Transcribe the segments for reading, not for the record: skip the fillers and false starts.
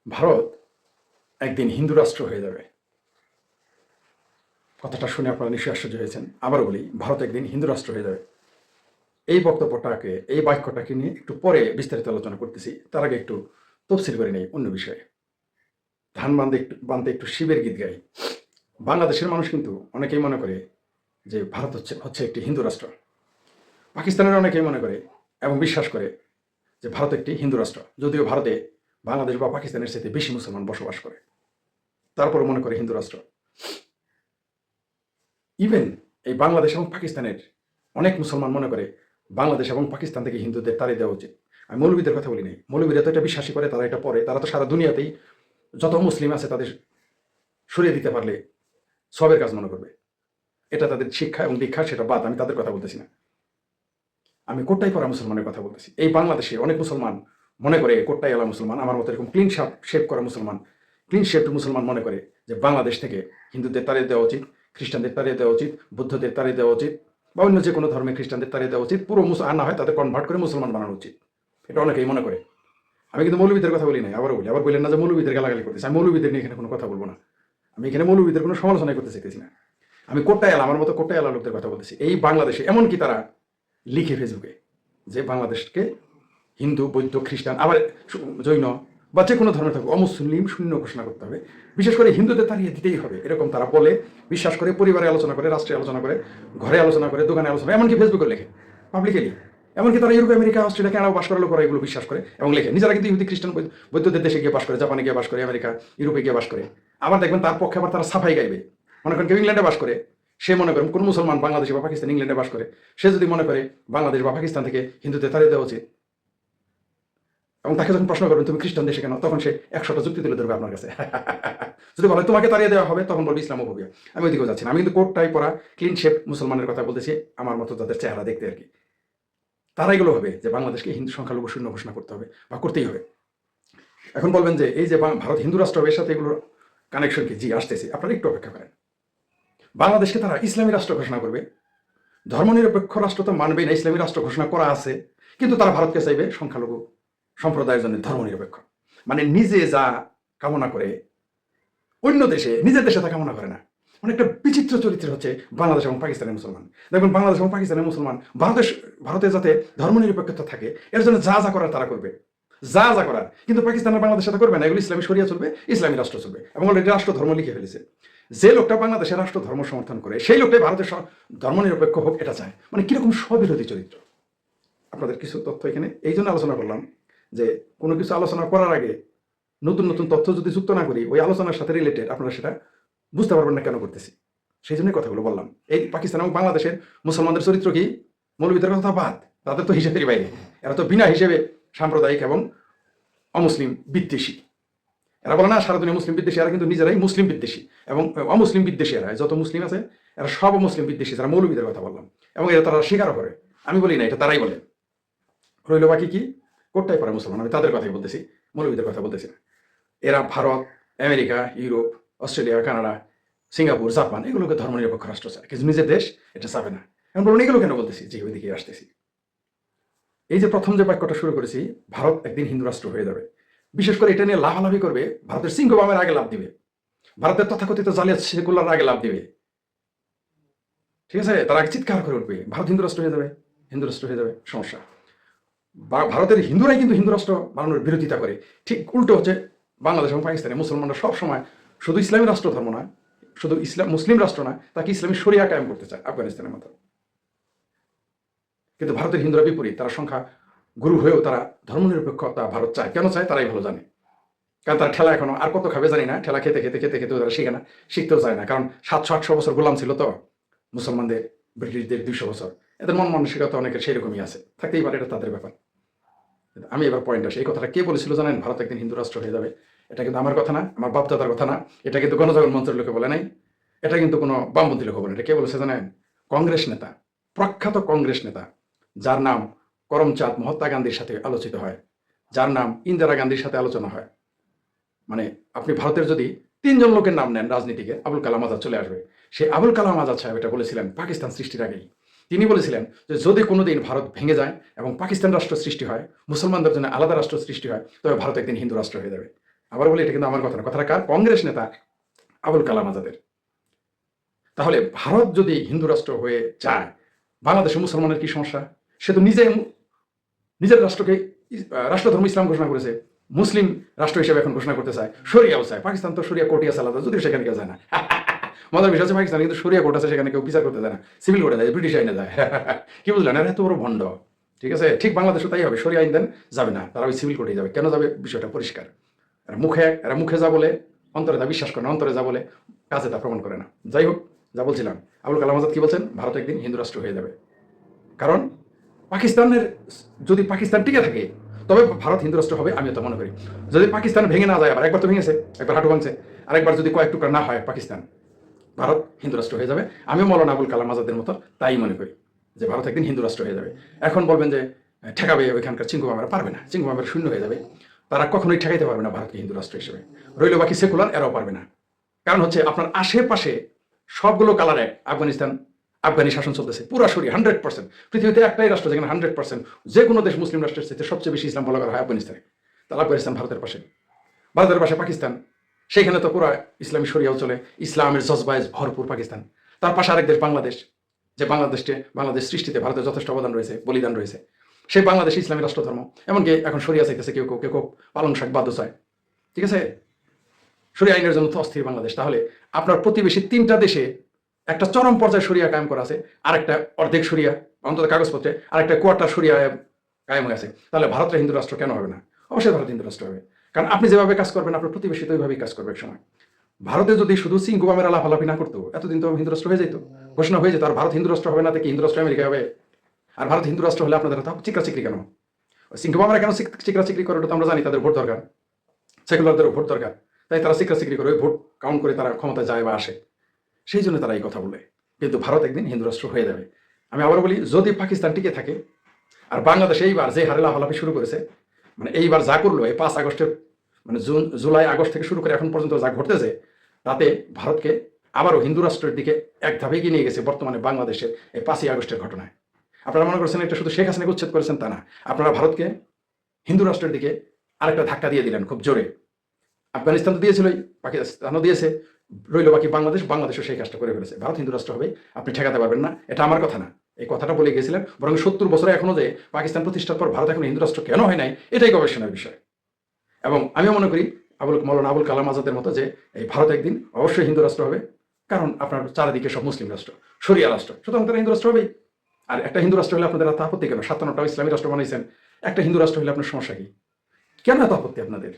ভারত একদিন হিন্দু রাষ্ট্র হয়ে যাবে। কথাটা শুনে আপনারা নিশ্চয়ই আশ্চর্য হয়েছেন। আবার বলি, ভারত একদিন হিন্দু রাষ্ট্র হয়ে যাবে। এই বাক্যটাকে নিয়ে একটু পরে বিস্তারিত আলোচনা করতেছি। তার আগে একটু তফসিল করে নেই অন্য বিষয়ে। ধান বানতে একটু শিবের গীত গাই। বাংলাদেশের মানুষ কিন্তু অনেকেই মনে করে যে ভারত হচ্ছে একটি হিন্দু রাষ্ট্র। পাকিস্তানের অনেকেই মনে করে এবং বিশ্বাস করে যে ভারত একটি হিন্দু রাষ্ট্র, যদিও ভারতে বাংলাদেশ বা পাকিস্তানের সাথে বেশি মুসলমান বসবাস করে, তারপরে মনে করে হিন্দু রাষ্ট্র। ইভেন এই বাংলাদেশ এবং পাকিস্তানের অনেক মুসলমান মনে করে বাংলাদেশ এবং পাকিস্তান থেকে হিন্দুদের তাড়িয়ে দেওয়া উচিত। আমি মৌলবীদের কথা বলি নাই, মৌলবীরা তো এটা বিশ্বাসী করে, তারা এটা পড়ে, তারা তো সারা দুনিয়াতেই যত মুসলিম আছে তাদের সরিয়ে দিতে পারলে সবের কাজ মনে করবে। এটা তাদের শিক্ষা এবং দীক্ষা, সেটা বাদ, আমি তাদের কথা বলতেছি না। আমি কোট্টাই পড়া মুসলমানের কথা বলতেছি। এই বাংলাদেশে অনেক মুসলমান মনে করে, কোট্টাই এলা মুসলমান, আমার মতো এরকম ক্লিন শেপ করা মুসলমান, ক্লিন শেপড মুসলমান মনে করে যে বাংলাদেশ থেকে হিন্দুদের তাড়িয়ে দেওয়া উচিত, খ্রিস্টানদের তাড়িয়ে দেওয়া উচিত, বুদ্ধদের তাড়িয়ে দেওয়া উচিত, বা অন্য যে কোনো ধর্মের খ্রিস্টানদের তাড়িয়ে দেওয়া উচিত, পুরো আর না হয় তাদের কনভার্ট করে মুসলমান বানানো উচিত। এটা অনেকেই মনে করে। আমি কিন্তু মৌলবীদের কথা বলি নাই, আবার বললেন না যে মৌলবীদের গালাগালি করতেছি। আমি মৌলবীদের নিয়ে এখানে কোনো কথা বলবো না। আমি এখানে মৌলবীদের কোনো সমালোচনা করতে চাইতেছি না। আমি কোট্টাই এলা, আমার মতো কোট্টাই এলা লোকদের কথা বলতেছি। এই বাংলাদেশে এমনকি তারা লিখে ফেসবুকে যে বাংলাদেশকে হিন্দু, বৌদ্ধ, খ্রিস্টান, আবার জৈন বা যে কোনো ধর্মের থাকবে অমুসলিম শূন্য ঘোষণা করতে হবে, বিশেষ করে হিন্দুদের তাড়িয়ে দিতেই হবে, এরকম তারা বলে, বিশ্বাস করে, পরিবারে আলোচনা করে, রাষ্ট্রে আলোচনা করে, ঘরে আলোচনা করে, দোকানে আলোচনা, এমনকি ফেসবুকে লেখে পাবলিকেলি। এমনকি তারা ইউরোপ, আমেরিকা, অস্ট্রেলিয়া, কানাডা বাস করার লোকরা এগুলো বিশ্বাস করে এবং লেখে। নিজেরা কিন্তু ইহুদি, খ্রিস্টান, বৌদ্ধদের দেশে গিয়ে বাস করে, জাপানে গিয়ে বাস করে, আমেরিকা, ইউরোপে গিয়ে বাস করে। আবার দেখবেন তার পক্ষে আবার তারা সাফাই গাইবে। মনে করেন কেউ ইংল্যান্ডে বাস করে, সে মনে করেন কোন মুসলমান বাংলাদেশে বা পাকিস্তান, ইংল্যান্ডে বাস করে, সে যদি মনে করে বাংলাদেশ বা পাকিস্তান থেকে হিন্দুদের তাড়িয়ে দেওয়া উচিত, এবং তাকে যখন প্রশ্ন করবেন তুমি খ্রিস্টান দেশে কেন, তখন সে 100টা যুক্তি তুলে ধরবে আপনার কাছে। যদি বলে তোমাকে তাড়িয়ে দেওয়া হবে, তখন বলবে ইসলামোফোবিয়া। আমি ওইদিকেও যাচ্ছি না। আমি কিন্তু কোটটাই পরা ক্লিন শেপ মুসলমানের কথা বলতেছি, আমার মতো যাদের চেহারা দেখতে আর কি। তারা এগুলো হবে যে বাংলাদেশকে হিন্দু সংখ্যালঘু শূন্য ঘোষণা করতে হবে বা করতেই হবে। এখন বলবেন যে এই যে ভারত হিন্দু রাষ্ট্র হবে, এর সাথে এগুলোর কানেকশন কি? জি, আসতেছি, আপনারা একটু অপেক্ষা করেন। বাংলাদেশকে তারা ইসলামী রাষ্ট্র ঘোষণা করবে। ধর্মনিরপেক্ষ রাষ্ট্র তো মানবেই না, ইসলামী রাষ্ট্র ঘোষণা করা আছে, কিন্তু তারা ভারতকে চাইবে সংখ্যালঘু সম্প্রদায়ের জন্য ধর্মনিরপেক্ষ। মানে নিজে যা কামনা করে অন্য দেশে, নিজের দেশে তা কামনা করে না। মানে একটা বিচিত্র চরিত্র হচ্ছে বাংলাদেশ এবং পাকিস্তানের মুসলমান। দেখবেন বাংলাদেশ এবং পাকিস্তানের মুসলমান ভারতে যাতে ধর্মনিরপেক্ষতা থাকে, এর জন্য যা যা করার তারা করবে, যা যা করার। কিন্তু পাকিস্তানের বাংলাদেশের সাথে করবে না, এগুলো ইসলামী শরিয়া চলবে, ইসলামী রাষ্ট্র চলবে, এবং অলরেডি রাষ্ট্র ধর্ম লিখে ফেলেছে। যে লোকটা বাংলাদেশের রাষ্ট্র ধর্ম সমর্থন করে, সেই লোকটাই ভারতের ধর্মনিরপেক্ষ হোক এটা চায়। মানে কিরকম স্ববিরোধী চরিত্র। আপনাদের কিছু তথ্য এখানে এই জন্য আলোচনা করলাম যে কোনো কিছু আলোচনা করার আগে নতুন নতুন তথ্য যদি যুক্ত না করি ওই আলোচনার সাথে রিলেটেড, আপনারা সেটা বুঝতে পারবেন না কেন করতেছি। সেই জন্যই কথাগুলো বললাম। এই পাকিস্তান এবং বাংলাদেশের মুসলমানদের চরিত্র কি? মৌলবীদের কথা বাদ, তাদের তো হিসেবের বাইরে। এরা তো বিনা হিসেবে সাম্প্রদায়িক এবং অমুসলিম বিদ্বেষী। এরা বলে না সারা দুনিয়া মুসলিম বিদ্বেষী, এরা কিন্তু নিজেরাই মুসলিম বিদ্বেষী এবং অমুসলিম বিদ্বেষী। এরা যত মুসলিম আছে এরা সব মুসলিম বিদ্বেষী, যারা মৌলবীদের কথা বললাম, এবং এরা তারা স্বীকারও করে। আমি বলি না, এটা তারাই বলে। রইল বাকি কি? কোট্টাই পারে মুসলমান, আমি তাদের কথাই বলতেছি, মৌলবীদের কথা বলতেছি না। এরা Bharat, America, Europe, Australia, Canada, Singapore, Japan, এগুলোকে ধর্মনিরপেক্ষ রাষ্ট্র চায়, কিন্তু নিজের দেশ এটা চাবে না। এখন বলুন এগুলো কেন বলতেছি? যে ওইদিকে আসতেছি। এই যে প্রথম যে বাক্যটা শুরু করেছি, ভারত একদিন হিন্দু রাষ্ট্র হয়ে যাবে, বিশেষ করে এটা নিয়ে লাভালাভি করবে ভারতের সিংহবামের আগে লাভ দিবে, ভারতের তথাকথিত জালিয়াত সেকুলার আগে লাভ দিবে। ঠিক আছে, তারা চিৎকার করে উঠবে ভারত হিন্দু রাষ্ট্র হয়ে যাবে, হিন্দু রাষ্ট্র হয়ে যাবে। সমস্যা, ভারতের হিন্দুরাই কিন্তু হিন্দু রাষ্ট্র বানানোর বিরোধিতা করে। ঠিক উল্টো হচ্ছে বাংলাদেশ এবং পাকিস্তানে মুসলমানরা সবসময় শুধু ইসলামী রাষ্ট্র ধর্ম না, শুধু মুসলিম রাষ্ট্র না, তাকে ইসলামী শরিয়া কায়েম করতে চায় আফগানিস্তানের মতো। কিন্তু ভারতের হিন্দুরা বিপরীত, তারা সংখ্যা গুরু হয়েও তারা ধর্মনিরপেক্ষতা ভারত চায়। কেন চায় তারাই ভালো জানে, কারণ তার ঠেলা এখনো আর কত খাবে জানি না, ঠেলা খেতে খেতে খেতে খেতে তারা শিখে না, শিখতেও চায় না। কারণ 700-800 বছর গোলাম ছিল তো মুসলমানদের, ব্রিটিশদের 200 বছর। এদের মন মানসিকতা অনেকের সেরকমই আছে, থাকতেই পারে, এটা তাদের ব্যাপার। আমি এবার পয়েন্ট আসি, এই কথাটা কে বলেছিল জানেন? ভারত একদিন হিন্দু রাষ্ট্র হয়ে যাবে। এটা কিন্তু আমার কথা না, আমার বাপদাদার কথা না, এটা কিন্তু গণজাগরণ মঞ্চের লোকে বলে নাই, এটা কিন্তু কোনো বামপন্থী লোক বলে। এটা কে বলেছে জানেন? কংগ্রেস নেতা, প্রখ্যাত কংগ্রেস নেতা, যার নাম করমচাঁদ মহাত্মা গান্ধীর সাথে আলোচিত হয়, যার নাম ইন্দিরা গান্ধীর সাথে আলোচনা হয়। মানে আপনি ভারতের যদি 3জন লোকের নাম নেন রাজনীতিকে, আবুল কালাম আজাদ চলে আসবে। সেই আবুল কালাম আজাদ সাহেব এটা বলেছিলেন পাকিস্তান সৃষ্টির আগেই। তিনি বলেছিলেন যে যদি কোনোদিন ভারত ভেঙে যায় এবং পাকিস্তান রাষ্ট্র সৃষ্টি হয়, মুসলমানদের জন্য আলাদা রাষ্ট্র সৃষ্টি হয়, তবে ভারত একদিন হিন্দু রাষ্ট্র হয়ে যাবে। আবার বলি এটা কিন্তু আমার কথা না, কথাটা কার? কংগ্রেস নেতা আবুল কালাম আজাদের। তাহলে ভারত যদি হিন্দু রাষ্ট্র হয়ে যায়, বাংলাদেশে মুসলমানের কি সমস্যা? সে তো নিজের রাষ্ট্রকে রাষ্ট্রধর্ম ইসলাম ঘোষণা করেছে, মুসলিম রাষ্ট্র হিসেবে এখন ঘোষণা করতে চায়, শরিয়াও চায়। পাকিস্তান তো শরিয়া কোর্টই আছে আলাদা, যদিও সেখানে কেউ যায় না। মজার বিষয় হচ্ছে পাকিস্তানে কিন্তু শরিয়া কোর্ট আছে, সেখানে কেউ বিচার করতে যায় না, সিভিল কোর্টে যায়, ব্রিটিশ আইনে যায়। কি বুঝলেন? আর এত বড় ভণ্ড। ঠিক আছে, ঠিক বাংলাদেশও তাই হবে, শরিয়া আইন দেন যাবে না, তারা ওই সিভিল কোর্টেই যাবে। কেন যাবে? বিষয়টা পরিষ্কার। এরা মুখে যা বলে অন্তরে তা বিশ্বাস করে না, অন্তরে যা বলে কাজে তা প্রমাণ করে না। যাই হোক, যা বলছিলাম, আবুল কালাম আজাদ কি বলছেন? ভারত একদিন হিন্দু রাষ্ট্র হয়ে যাবে। কারণ যদি পাকিস্তান টিকে থাকে তবে ভারত হিন্দু রাষ্ট্র হবে, আমি তো মনে করি। যদি পাকিস্তান ভেঙে না যায়, আবার একবার তো ভেঙেছে, একবার হাঁটু ভাঙছে, আরেকবার যদি কয়েক টুকরা না হয় পাকিস্তান, ভারত হিন্দু রাষ্ট্র হয়ে যাবে। আমি মৌলানা আবুল কালাম আজাদের মতো তাই মনে করি যে ভারত একদিন হিন্দু রাষ্ট্র হয়ে যাবে। এখন বলবেন যে ঠেকাবে ওইখানকার চিঙ্কু মামারা, পারবে না, চিঙ্কু মামারা শূন্য হয়ে যাবে, তারা কখনোই ঠেকাইতে পারবে না ভারতকে হিন্দু রাষ্ট্র হিসেবে। রইল বাকি সেকুলার, এরাও পারবে না। কারণ হচ্ছে আপনার আশেপাশে সবগুলো কালার এক। আফগানি শাসন চলতেছে পুরাসরি 100%। পৃথিবীতে একটাই রাষ্ট্র যেখানে 100% যে কোনো দেশ মুসলিম রাষ্ট্রের চাইতে সবচেয়ে বেশি ইসলাম ফলো করা হয় আফগানিস্তানে। তাহলে আফগানিস্তান ভারতের পাশে পাকিস্তান, সেইখানে তো পুরো ইসলামী শরিয়াও চলে, ইসলামের জজবায় ভরপুর পাকিস্তান। তার পাশে আরেক দেশ বাংলাদেশ, যে বাংলাদেশ সৃষ্টিতে ভারতের যথেষ্ট অবদান রয়েছে, বলিদান রয়েছে। সেই বাংলাদেশ ইসলামী রাষ্ট্র ধর্ম, এমনকি এখন শরিয়া চাইতেছে কেউ পালং শাক বাধ্য চায়। ঠিক আছে, শরিয়া আইনের জন্য তো অস্থির বাংলাদেশ। তাহলে আপনার প্রতিবেশী 3টা দেশে একটা চরম পর্যায়ে শরিয়া কায়েম করা আছে, আরেকটা অর্ধেক শরিয়া, অন্তত কাগজপত্রে, আরেকটা কোয়ার্টার শরিয়া কায়েম হয়ে আছে। তাহলে ভারতের হিন্দু রাষ্ট্র কেন হবে না? অবশ্যই ভারত হিন্দু রাষ্ট্র হবে। কারণ আপনি যেভাবে কাজ করবেন, আপনার প্রতিবেশী তো ওইভাবেই কাজ করবে এক সময়। ভারতে যদি শুধু সিংকুবামের লাফালাফি না করতো, এতদিন তো হিন্দু রাষ্ট্র হয়ে যেত, ঘোষণা হয়ে যেত। আর ভারত হিন্দু রাষ্ট্র হবে না, থেকে হিন্দু রাষ্ট্র আমেরিকা হবে। আর ভারত হিন্দু রাষ্ট্র হলে আপনাদের চিকরা কেন? সিংকুবামরা কেন চিকরি করে? ওটা তো আমরা জানি, তাদের ভোট দরকার, সেকুলারদেরও ভোট দরকার, তাই তারা চিকরি করে ওই ভোট কাউন্ট করে তারা ক্ষমতা যায় বা আসে। সেই জন্য তারা এই কথা বলে। কিন্তু ভারত একদিন হিন্দু রাষ্ট্র হয়ে যাবে। আমি আবার বলি, যদি পাকিস্তান টিকে থাকে আর বাংলাদেশ এইবার যে হারে লাফালাফি শুরু করেছে, মানে এইবার যা করলো, এই 5 আগস্টের মানে জুলাই আগস্ট থেকে শুরু করে এখন পর্যন্ত যা ঘটতেছে, তাতে ভারতকে আবারও হিন্দু রাষ্ট্রের দিকে এক ধাপে এগিয়ে নিয়ে গেছে বর্তমানে বাংলাদেশের এই 5ই আগস্টের ঘটনায়। আপনারা মনে করছেন এটা শুধু শেখ হাসিনাকে উচ্ছেদ করেছেন, তা না। আপনারা ভারতকে হিন্দু রাষ্ট্রের দিকে আরেকটা ধাক্কা দিয়ে দিলেন খুব জোরে। আফগানিস্তান তো দিয়েছিল, পাকিস্তানও দিয়েছে, রইল বাকি বাংলাদেশও সেই কাজটা করে ফেলেছে। ভারত হিন্দু রাষ্ট্র হবে, আপনি ঠেকাতে পারবেন না। এটা আমার কথা না, এই কথাটা বলে গেছিলেন। বরং 70 বছরে এখনো যে পাকিস্তান প্রতিষ্ঠার পর ভারত এখন হিন্দু রাষ্ট্র কেন হয় নাই, এটাই গবেষণার বিষয়। এবং আমিও মনে করি মৌলানা আবুল কালাম আজাদের মতো যে এই ভারত একদিন অবশ্যই হিন্দু রাষ্ট্র হবে। কারণ আপনার চারিদিকে সব মুসলিম রাষ্ট্র, শরিয়া রাষ্ট্র, সুতরাং তারা হিন্দু রাষ্ট্র হবেই। আর একটা হিন্দু রাষ্ট্র হলে আপনাদের এত আপত্তি কেন? 57টা ইসলামী রাষ্ট্র বানাইছেন, একটা হিন্দু রাষ্ট্র হলে আপনার সমস্যা কি? কেন এত আপত্তি আপনাদের?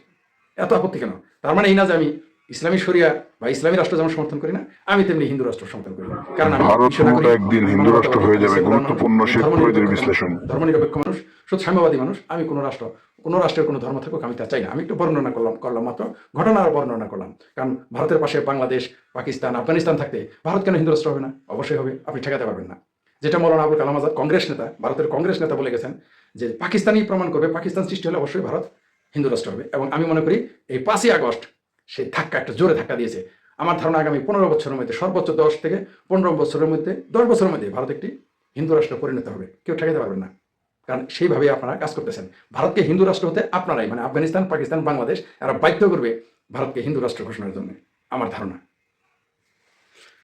এত আপত্তি কেন? তার মানে এই না যে আমি ইসলামী শরিয়া বা ইসলামী রাষ্ট্র যেমন সমর্থন করি না, আমি তেমনি হিন্দু রাষ্ট্র সমর্থন করি না। কারণ একদিন হিন্দু রাষ্ট্র হয়ে যাবে। গুরুত্বপূর্ণ বিশ্লেষণ। ধর্মনিরপেক্ষ মানুষ, শুধু সাম্যবাদী মানুষ। আমি কোনো রাষ্ট্রের কোনো ধর্ম থাকুক আমি তা চাই না। আমি একটু বর্ণনা করলাম মাত্র, ঘটনার বর্ণনা করলাম। কারণ ভারতের পাশে বাংলাদেশ, পাকিস্তান, আফগানিস্তান থাকতে ভারত কেন হিন্দু রাষ্ট্র হবে না? অবশ্যই হবে, আপনি ঠেকাতে পারবেন না। যেটা মৌলানা আবুল কালাম আজাদ, কংগ্রেস নেতা, ভারতের কংগ্রেস নেতা বলে গেছেন যে পাকিস্তানই প্রমাণ করবে, পাকিস্তান সৃষ্টি হলে অবশ্যই ভারত হিন্দু রাষ্ট্র হবে। এবং আমি মনে করি এই 5ই আগস্ট সেই একটা জোরে ধাক্কা দিয়েছে। আমার ধারণা আগামী 15 বছরের মধ্যে, সর্বোচ্চ 10 থেকে 15 বছরের মধ্যে, 10 বছরের মধ্যে ভারত একটি হিন্দু রাষ্ট্র পরিণত হবে। কেউ ঠেকাতে পারবেন না, কারণ সেইভাবেই আপনারা কাজ করতেছেন। ভারতকে হিন্দু রাষ্ট্র হতে আপনারাই, মানে আফগানিস্তান, পাকিস্তান, বাংলাদেশ, এরা বাধ্য করবে ভারতকে হিন্দু রাষ্ট্র ঘোষণার জন্য, আমার ধারণা।